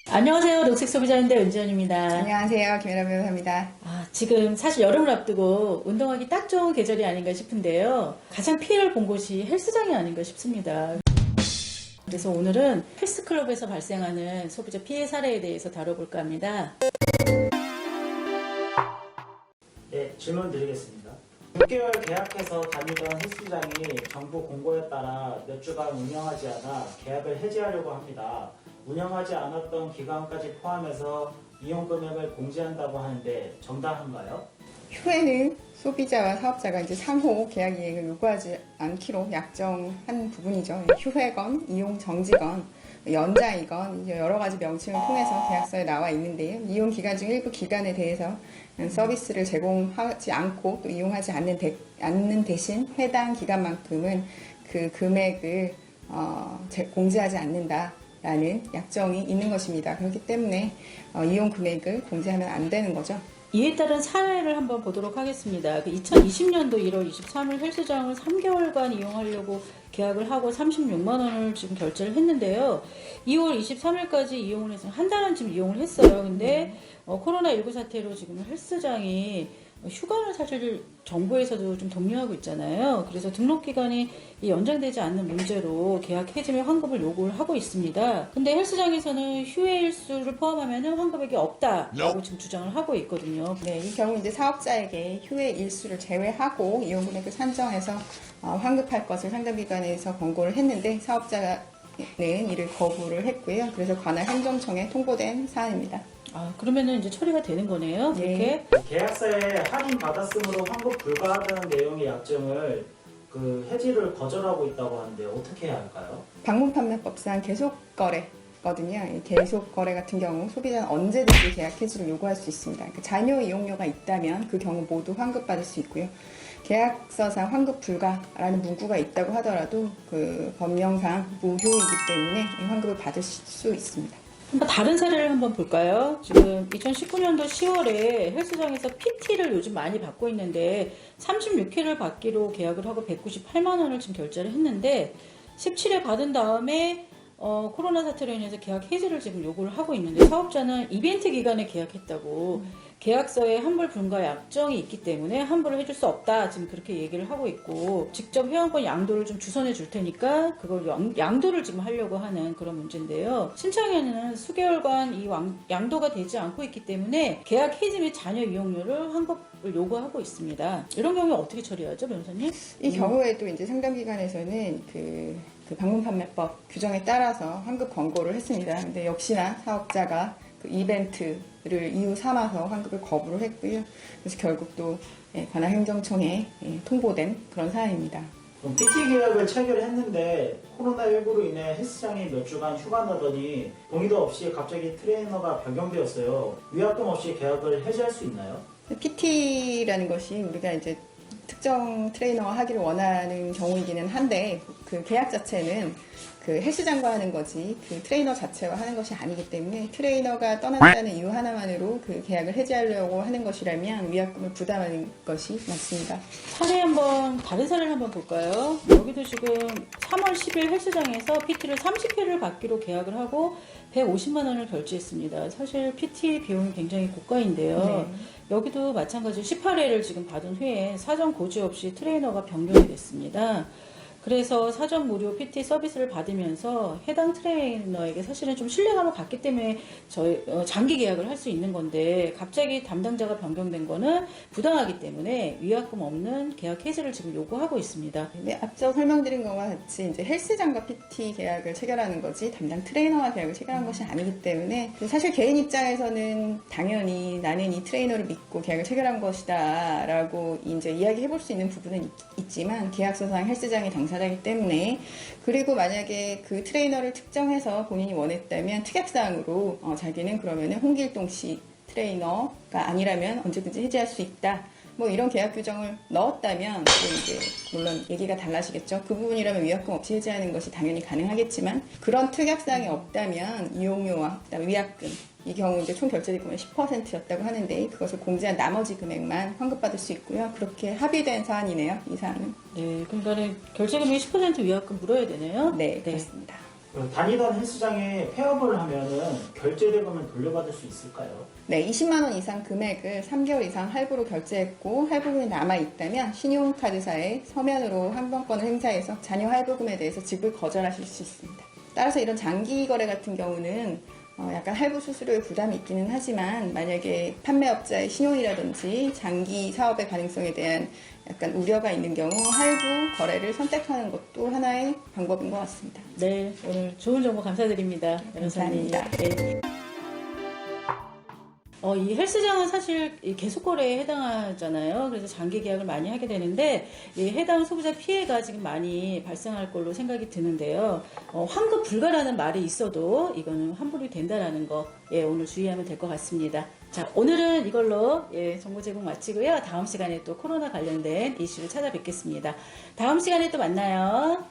안녕하세요. 녹색소비자연대 은지연입니다. 안녕하세요. 김혜라 변호사입니다. 지금 사실 여름을 앞두고 운동하기 딱 좋은 계절이 아닌가 싶은데요. 가장 피해를 본 곳이 헬스장이 아닌가 싶습니다. 그래서 오늘은 헬스클럽에서 발생하는 소비자 피해 사례에 대해서 다뤄볼까 합니다. 네, 질문 드리겠습니다. 6개월 계약해서 다니던 헬스장이 정부 공고에 따라 몇 주간 운영하지 않아 계약을 해지하려고 합니다. 운영하지 않았던 기간까지 포함해서 이용 금액을 공지한다고 하는데 정당한가요? 휴회는 소비자와 사업자가 이제 상호 계약 이행을 요구하지 않기로 약정한 부분이죠. 휴회건, 이용 정지건, 연장이건 이제 여러 가지 명칭을 통해서 계약서에 나와 있는데요. 이용 기간 중 일부 기간에 대해서 서비스를 제공하지 않고 또 이용하지 않는 대신 해당 기간만큼은 그 금액을 공지하지 않는다라는 약정이 있는 것입니다. 그렇기 때문에 이용 금액을 공지하면 안 되는 거죠. 이에 따른 사례를 한번 보도록 하겠습니다. 2020년도 1월 23일 헬스장을 3개월간 이용하려고 계약을 하고 36만 원을 지금 결제를 했는데요. 2월 23일까지 이용을 해서 한 달은 지금 이용을 했어요. 근데 코로나19 사태로 지금 헬스장이 휴관을 사실 정부에서도 좀 독려하고 있잖아요. 그래서 등록 기간이 연장되지 않는 문제로 계약 해지 및 환급을 요구를 하고 있습니다. 근데 헬스장에서는 휴회 일수를 포함하면 환급액이 없다라고 지금 주장을 하고 있거든요. 네, 이 경우 이제 사업자에게 휴회 일수를 제외하고 이용 금액을 산정해서 환급할 것을 상담기관에서 권고를 했는데 사업자는 이를 거부를 했고요. 그래서 관할 행정청에 통보된 사안입니다. 그러면은 이제 처리가 되는 거네요. 네. 그렇게? 계약서에 할인 받았으므로 환급 불가하다는 내용의 약정을 해지를 거절하고 있다고 하는데 어떻게 해야 할까요? 방문판매법상 계속거래거든요. 이 계속거래 같은 경우 소비자는 언제든지 계약 해지를 요구할 수 있습니다. 잔여 이용료가 있다면 그 경우 모두 환급받을 수 있고요. 계약서상 환급 불가라는 문구가 있다고 하더라도 그 법령상 무효이기 때문에 이 환급을 받을 수 있습니다. 다른 사례를 한번 볼까요? 지금 2019년도 10월에 헬스장에서 PT를 요즘 많이 받고 있는데 36회를 받기로 계약을 하고 198만 원을 지금 결제를 했는데 17회 받은 다음에 코로나 사태로 인해서 계약 해지를 지금 요구를 하고 있는데 사업자는 이벤트 기간에 계약했다고 계약서에 환불 불가 약정이 있기 때문에 환불을 해줄 수 없다 지금 그렇게 얘기를 하고 있고 직접 회원권 양도를 좀 주선해 줄 테니까 그걸 양도를 지금 하려고 하는 그런 문제인데요. 신청에는 수개월간 이 양도가 되지 않고 있기 때문에 계약 해지 및 잔여 이용료를 환급을 요구하고 있습니다. 이런 경우에 어떻게 처리하죠, 변호사님? 이 경우에도 이제 상담기관에서는 그 방문판매법 규정에 따라서 환급 권고를 했습니다. 근데 역시나 사업자가 그 이벤트를 이유 삼아서 환급을 거부를 했고요. 그래서 결국 또 관할 행정청에 통보된 그런 사안입니다. 그럼 PT 계약을 체결했는데 코로나19로 인해 헬스장이 몇 주간 휴가 나더니 동의도 없이 갑자기 트레이너가 변경되었어요. 위약금 없이 계약을 해지할 수 있나요? PT라는 것이 우리가 이제 특정 트레이너와 하기를 원하는 경우이기는 한데 그 계약 자체는 그 헬스장과 하는 거지 그 트레이너 자체와 하는 것이 아니기 때문에 트레이너가 떠났다는 이유 하나만으로 그 계약을 해지하려고 하는 것이라면 위약금을 부담하는 것이 맞습니다. 다른 사례를 한번 볼까요? 여기도 지금 3월 10일 헬스장에서 PT를 30회를 받기로 계약을 하고 150만 원을 결제했습니다. 사실 PT 비용이 굉장히 고가인데요. 네. 여기도 마찬가지로 18회를 지금 받은 후에 사전 고지 없이 트레이너가 변경이 됐습니다. 그래서 사전 무료 PT 서비스를 받으면서 해당 트레이너에게 사실은 좀 신뢰감을 갖기 때문에 장기 계약을 할 수 있는 건데 갑자기 담당자가 변경된 거는 부당하기 때문에 위약금 없는 계약 해지를 지금 요구하고 있습니다. 네, 앞서 설명드린 것과 같이 이제 헬스장과 PT 계약을 체결하는 거지 담당 트레이너와 계약을 체결한 것이 아니기 때문에 사실 개인 입장에서는 당연히 나는 이 트레이너를 믿고 계약을 체결한 것이다라고 이제 이야기해 볼 수 있는 부분은 있지만 계약서상 헬스장이 당사자이기 때문에 그리고 만약에 그 트레이너를 특정해서 본인이 원했다면 특약사항으로 자기는 그러면은 홍길동 씨 트레이너가 아니라면 언제든지 해지할 수 있다. 뭐 이런 계약 규정을 넣었다면 또 이제 물론 얘기가 달라지겠죠. 그 부분이라면 위약금 없이 해지하는 것이 당연히 가능하겠지만 그런 특약사항이 없다면 이용료와 그다음에 위약금 이 경우 이제 총 결제금액 10%였다고 하는데 그것을 공제한 나머지 금액만 환급받을 수 있고요. 그렇게 합의된 사안이네요. 이 사안은. 네, 그러니까 결제금액 10% 위약금 물어야 되네요. 네, 그렇습니다. 그럼 다니던 헬스장에 폐업을 하면은 결제 대금은 돌려받을 수 있을까요? 네, 20만 원 이상 금액을 3개월 이상 할부로 결제했고 할부금이 남아있다면 신용카드사에 서면으로 항변권을 행사해서 잔여 할부금에 대해서 지급을 거절하실 수 있습니다. 따라서 이런 장기 거래 같은 경우는 약간 할부 수수료의 부담이 있기는 하지만 만약에 판매업자의 신용이라든지 장기 사업의 가능성에 대한 약간 우려가 있는 경우 할부 거래를 선택하는 것도 하나의 방법인 것 같습니다. 네, 오늘 좋은 정보 감사드립니다. 변호사님. 감사합니다. 네. 이 헬스장은 사실 이 계속 거래에 해당하잖아요. 그래서 장기 계약을 많이 하게 되는데 이 해당 소비자 피해가 지금 많이 발생할 걸로 생각이 드는데요. 환급 불가라는 말이 있어도 이거는 환불이 된다라는 거 오늘 주의하면 될 것 같습니다. 자, 오늘은 이걸로 정보 제공 마치고요. 다음 시간에 또 코로나 관련된 이슈를 찾아뵙겠습니다. 다음 시간에 또 만나요.